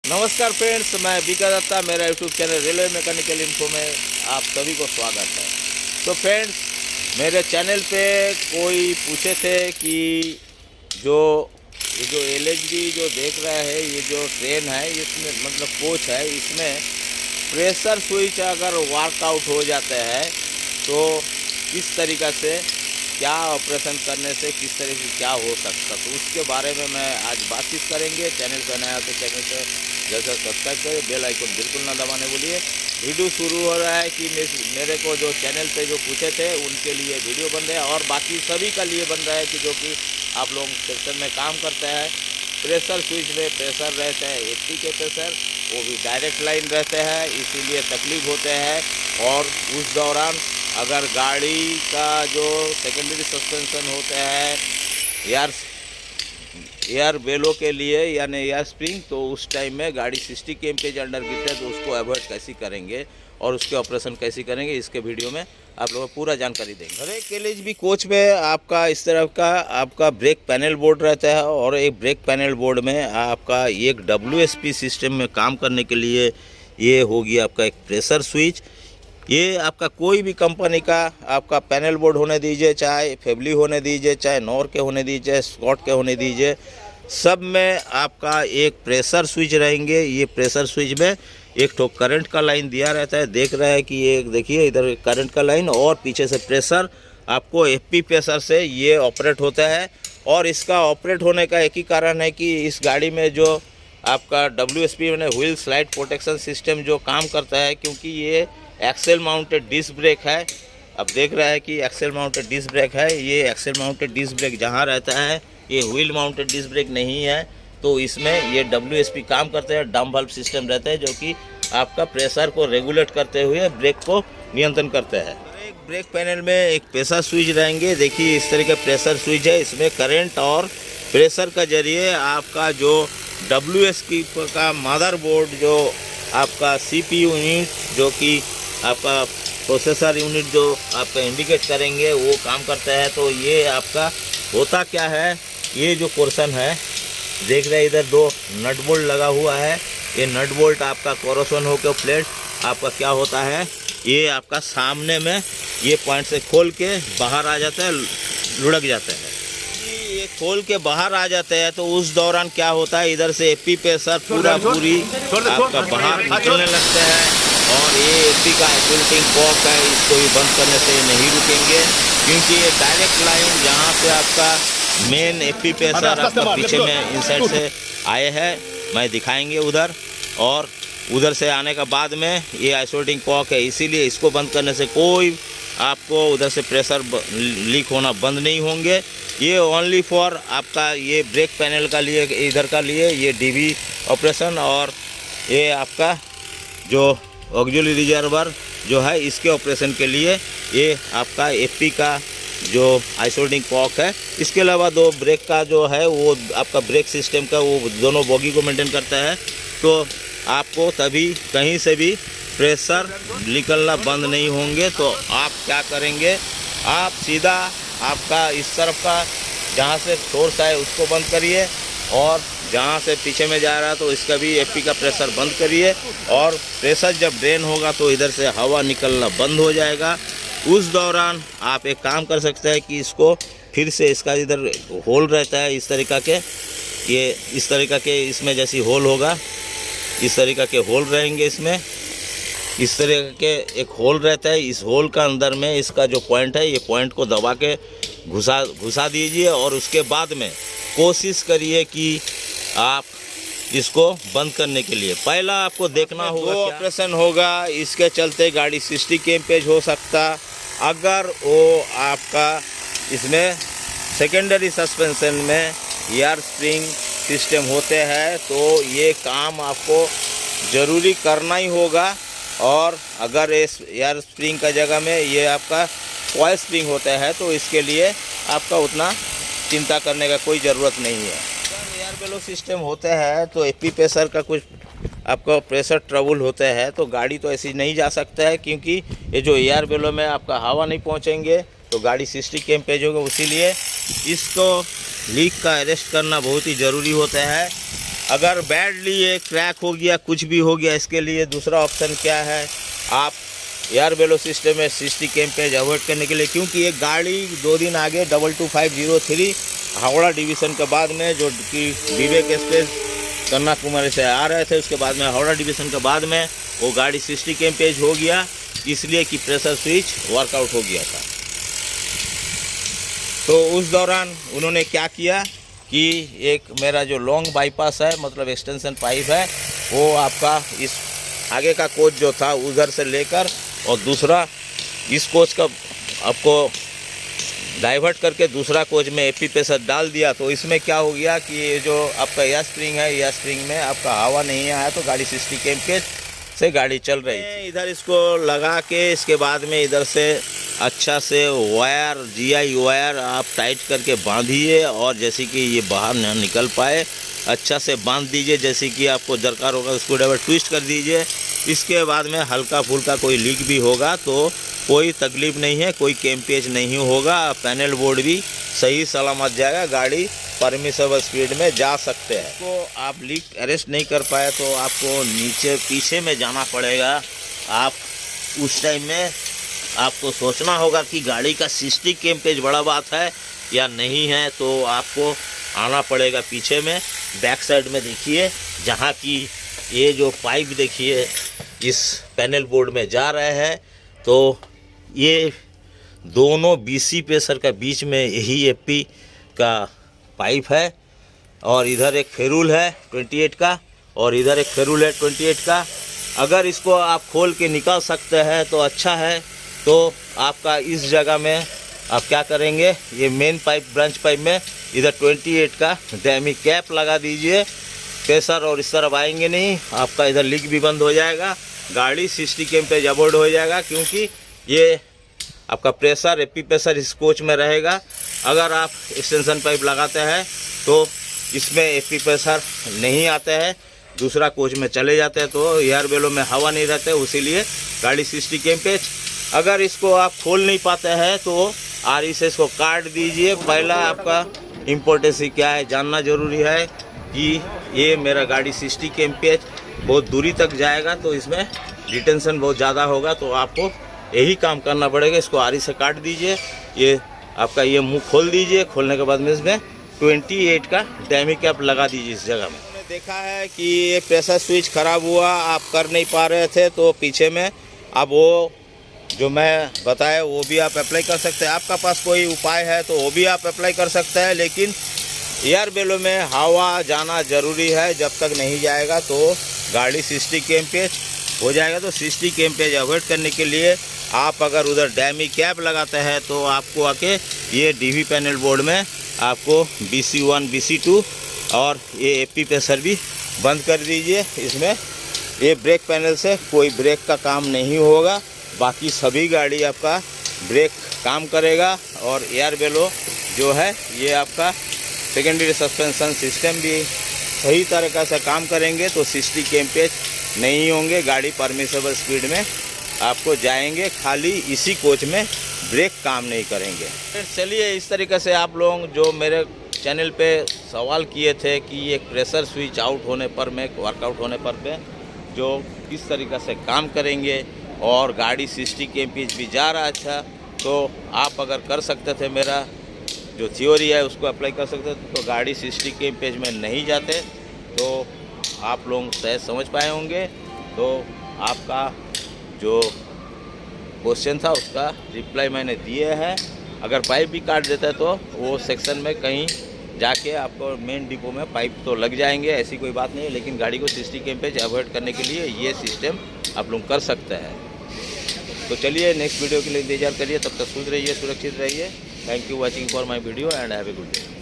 नमस्कार फ्रेंड्स, मैं बीका दत्ता। मेरा YouTube channel railway mechanical info में आप सभी को स्वागत है। तो फ्रेंड्स, मेरे चैनल पे कोई पूछे थे कि ये जो एलएचडी जो देख रहा है, ये जो ट्रेन है, इसमें मतलब कोच है, इसमें प्रेशर स्विच अगर वर्कआउट हो जाता है तो किस तरीक़ा से क्या ऑपरेशन करने से किस तरह से क्या हो सकता, तो उसके बारे में मैं आज बातचीत करेंगे। चैनल पर नया तो चैनल से जैसे सब्सक्राइब करें, बेल आइकन बिल्कुल ना दबाने बोलिए। वीडियो शुरू हो रहा है कि मेरे को जो चैनल पे जो पूछे थे उनके लिए वीडियो बन रहा है और बाकी सभी का लिए बन रहा है कि जो कि आप लोग सेक्शन में काम करते हैं। प्रेशर स्विच में प्रेशर रहते हैं 80 के प्रेशर, वो भी डायरेक्ट लाइन रहते हैं, इसीलिए तकलीफ होते हैं। और उस दौरान अगर गाड़ी का जो सेकेंडरी सस्पेंशन होता है एयर बेलो के लिए यानी एयर स्प्रिंग, तो उस टाइम में गाड़ी 60 kmph अंडर गिरता है, तो उसको अवॉइड कैसे करेंगे और उसके ऑपरेशन कैसे करेंगे, इसके वीडियो में आप लोगों को पूरा जानकारी देंगे। हर एक एलएचबी कोच में आपका इस तरह का आपका ब्रेक पैनल बोर्ड रहता है और एक ब्रेक पैनल बोर्ड में आपका एक WSP सिस्टम में काम करने के लिए ये होगी आपका एक प्रेशर स्विच। ये आपका कोई भी कंपनी का आपका पैनल बोर्ड होने दीजिए, चाहे फेबली होने दीजिए, चाहे नॉर के होने दीजिए, स्कॉट के होने दीजिए, सब में आपका एक प्रेशर स्विच रहेंगे। ये प्रेशर स्विच में एक तो करंट का लाइन दिया रहता है, देख रहा है कि ये देखिए इधर करंट का लाइन और पीछे से प्रेशर आपको FP प्रेशर से ये ऑपरेट होता है। और इसका ऑपरेट होने का एक ही कारण है कि इस गाड़ी में जो आपका WSP यानी व्हील स्लाइड प्रोटेक्शन सिस्टम जो काम करता है, क्योंकि ये एक्सेल माउंटेड डिस्क ब्रेक है। अब देख रहा है कि एक्सेल माउंटेड डिस्क ब्रेक है। ये एक्सेल माउंटेड डिस्क ब्रेक जहाँ रहता है, ये व्हील माउंटेड डिस्क ब्रेक नहीं है, तो इसमें ये WSP काम करते हैं। डम वाल्व सिस्टम रहता है जो कि आपका प्रेशर को रेगुलेट करते हुए ब्रेक को नियंत्रण करते हैं। एक ब्रेक पैनल में एक प्रेशर स्विच रहेंगे। देखिए इस तरह का प्रेशर स्विच है, इसमें करंट और प्रेशर का जरिए आपका जो WSP का मदरबोर्ड, जो आपका CPU यूनिट, जो कि आपका प्रोसेसर यूनिट जो आपका इंडिकेट करेंगे, वो काम करता है। तो ये आपका होता क्या है, ये जो पोर्शन है देख रहे हैं, इधर 2 नट बोल्ट लगा हुआ है। ये नट बोल्ट आपका कोरोशन होकर प्लेट आपका क्या होता है, ये आपका सामने में ये पॉइंट से खोल के बाहर आ जाता है, लुढ़क जाता है। ये खोल के बाहर आ जाते हैं तो उस दौरान क्या होता है, इधर से FP प्रेशर पूरी आपका बाहर निकलने लगते हैं। और ये FP का आइसोलेटिंग कॉक है, इसको भी बंद करने से नहीं रुकेंगे, क्योंकि ये डायरेक्ट लाइन जहाँ से आपका मेन FP प्रेशर आपका पीछे में इनसाइड से आए हैं, मैं दिखाएंगे उधर, और उधर से आने का बाद में ये आइसोलेटिंग कॉक है, इसीलिए इसको बंद करने से कोई आपको उधर से प्रेशर लीक होना बंद नहीं होंगे। ये ओनली फॉर आपका ये ब्रेक पैनल का लिए, इधर का लिए ये DB ऑपरेशन, और ये आपका जो ऑक्सिलरी रिजर्वर जो है इसके ऑपरेशन के लिए ये आपका FP का जो आइसोलेटिंग कॉक है। इसके अलावा 2 ब्रेक का जो है वो आपका ब्रेक सिस्टम का वो दोनों बोगी को मेंटेन करता है। तो आपको तभी कहीं से भी प्रेशर निकलना बंद नहीं होंगे। तो आप क्या करेंगे, आप सीधा आपका इस तरफ का जहाँ से सोर्स है उसको बंद करिए, और जहाँ से पीछे में जा रहा है तो इसका भी FP का प्रेशर बंद करिए। और प्रेशर जब ड्रेन होगा तो इधर से हवा निकलना बंद हो जाएगा। उस दौरान आप एक काम कर सकते हैं कि इसको फिर से, इसका इधर होल रहता है इस तरीक़ा के, ये इस तरीक़ा के इसमें जैसी होल होगा, इस तरीक़ा के होल रहेंगे, इसमें इस तरह के एक होल रहता है। इस होल का अंदर में इसका जो पॉइंट है, ये पॉइंट को दबा के घुसा दीजिए, और उसके बाद में कोशिश करिए कि आप इसको बंद करने के लिए पहला आपको देखना होगा ऑपरेशन होगा। इसके चलते गाड़ी 60 kmph हो सकता। अगर वो आपका इसमें सेकेंडरी सस्पेंशन में एयर स्प्रिंग सिस्टम होते हैं तो ये काम आपको ज़रूरी करना ही होगा। और अगर इस एयर स्प्रिंग का जगह में ये आपका कॉइल स्प्रिंग होता है तो इसके लिए आपका उतना चिंता करने का कोई ज़रूरत नहीं है। अगर एयर बेलो सिस्टम होता है तो FP प्रेशर का कुछ आपका प्रेशर ट्रबल होता है तो गाड़ी तो ऐसी नहीं जा सकता है, क्योंकि ये जो एयर बेलो में आपका हवा नहीं पहुंचेंगे तो गाड़ी 60 kmph होगा। इसीलिए इसको लीक का अरेस्ट करना बहुत ही ज़रूरी होता है। अगर बैडली ये क्रैक हो गया, कुछ भी हो गया, इसके लिए दूसरा ऑप्शन क्या है, आप एयर बेलो सिस्टम में 60 kmph अवॉइड करने के लिए, क्योंकि ये गाड़ी 2 दिन आगे 22503 हावड़ा डिवीज़न के बाद में जो कि विवेक एक्सप्रेस कन्याकुमारी से आ रहे थे, उसके बाद में हावड़ा डिवीज़न के बाद में वो गाड़ी 60 kmph हो गया, इसलिए कि प्रेशर स्विच वर्कआउट हो गया था। तो उस दौरान उन्होंने क्या किया कि एक मेरा जो लॉन्ग बाईपास है, मतलब एक्सटेंशन पाइप है, वो आपका इस आगे का कोच जो था उधर से लेकर और दूसरा इस कोच का आपको डाइवर्ट करके दूसरा कोच में एपी प्रेशर डाल दिया। तो इसमें क्या हो गया कि ये जो आपका एयर स्प्रिंग है, एयर स्प्रिंग में आपका हवा नहीं आया, तो गाड़ी 60 kmph से गाड़ी चल रही थी। इधर इसको लगा के इसके बाद में इधर से अच्छा से वायर, जीआई वायर आप टाइट करके बांधिए, और जैसे कि ये बाहर न निकल पाए अच्छा से बांध दीजिए। जैसे कि आपको दरकार होगा स्क्रू ड्राइवर ट्विस्ट कर दीजिए। इसके बाद में हल्का फुल्का कोई लीक भी होगा तो कोई तकलीफ नहीं है, कोई kmph नहीं होगा, पैनल बोर्ड भी सही सलामत जाएगा, गाड़ी परमिसेबल स्पीड में जा सकते हैं। तो आप लीक अरेस्ट नहीं कर पाए तो आपको नीचे पीछे में जाना पड़ेगा। आप उस टाइम में आपको सोचना होगा कि गाड़ी का 60 kmph बड़ा बात है या नहीं है, तो आपको आना पड़ेगा पीछे में। बैक साइड में देखिए, जहाँ की ये जो पाइप देखिए इस पैनल बोर्ड में जा रहे हैं, तो ये दोनों BC प्रेशर का बीच में यही एपी का पाइप है, और इधर एक फेरूल है 28 का, और इधर एक फेरूल है 28 का। अगर इसको आप खोल के निकाल सकते हैं तो अच्छा है। तो आपका इस जगह में आप क्या करेंगे, ये मेन पाइप ब्रांच पाइप में इधर 28 का डैमी कैप लगा दीजिए। प्रेशर और इस तरफ आएंगे नहीं, आपका इधर लीक भी बंद हो जाएगा, गाड़ी 60 kmph अवॉइड हो जाएगा, क्योंकि ये आपका प्रेशर एपी प्रेशर इस कोच में रहेगा। अगर आप एक्सटेंशन पाइप लगाते हैं तो इसमें एपी प्रेशर नहीं आते हैं, दूसरा कोच में चले जाते हैं, तो एयर बेलो में हवा नहीं रहते, इसीलिए गाड़ी 60 kmph। अगर इसको आप खोल नहीं पाते हैं तो आरी से इसको काट दीजिए। पहला आपका इम्पोर्टेंस क्या है जानना ज़रूरी है कि ये मेरा गाड़ी 60 kmph बहुत दूरी तक जाएगा, तो इसमें डिटेंशन बहुत ज़्यादा होगा, तो आपको यही काम करना पड़ेगा। इसको आरी से काट दीजिए, ये आपका ये मुंह खोल दीजिए। खोलने के बाद में इसमें 28 का डैमी कैप लगा दीजिए इस जगह में। मैंने देखा है कि ये प्रेशर स्विच ख़राब हुआ, आप कर नहीं पा रहे थे, तो पीछे में अब वो जो मैं बताया वो भी आप अप्लाई कर सकते हैं। आपका पास कोई उपाय है तो वो भी आप अप्लाई कर सकते हैं, लेकिन एयर बेलो में हवा जाना ज़रूरी है। जब तक नहीं जाएगा तो गाड़ी 60 kmph हो जाएगा। तो 60 kmph अवॉइड करने के लिए आप अगर उधर डैमी कैप लगाते हैं तो आपको आके ये डीवी पैनल बोर्ड में आपको BC1 BC2 और ये एपी प्रेशर भी बंद कर दीजिए। इसमें ये ब्रेक पैनल से कोई ब्रेक का काम नहीं होगा, बाकी सभी गाड़ी आपका ब्रेक काम करेगा। और एयर बेलो जो है ये आपका सेकेंडरी सस्पेंशन सिस्टम भी सही तरीक़ा से काम करेंगे, तो 60 kmph नहीं होंगे, गाड़ी परमिसेबल स्पीड में आपको जाएंगे। खाली इसी कोच में ब्रेक काम नहीं करेंगे। चलिए, इस तरीके से आप लोग जो मेरे चैनल पे सवाल किए थे कि एक प्रेशर स्विच आउट होने पर में, वर्कआउट होने पर में जो किस तरीक़े से काम करेंगे, और गाड़ी 60 kmph भी जा रहा था, तो आप अगर कर सकते थे, मेरा जो थ्योरी है उसको अप्लाई कर सकते थे, तो गाड़ी 60 kmph में नहीं जाते, तो आप लोग शायद समझ पाए होंगे। तो आपका जो क्वेश्चन था उसका रिप्लाई मैंने दिए हैं। अगर पाइप भी काट देता है तो वो सेक्शन में कहीं जाके आपको मेन डिपो में पाइप तो लग जाएंगे, ऐसी कोई बात नहीं है। लेकिन गाड़ी को 60 kmph अवॉइड करने के लिए ये सिस्टम आप लोग कर सकते हैं। तो चलिए, नेक्स्ट वीडियो के लिए इंतजार करिए, तब तक खुश रहिए, सुरक्षित रहिए। Thank you watching for my video and have a good day.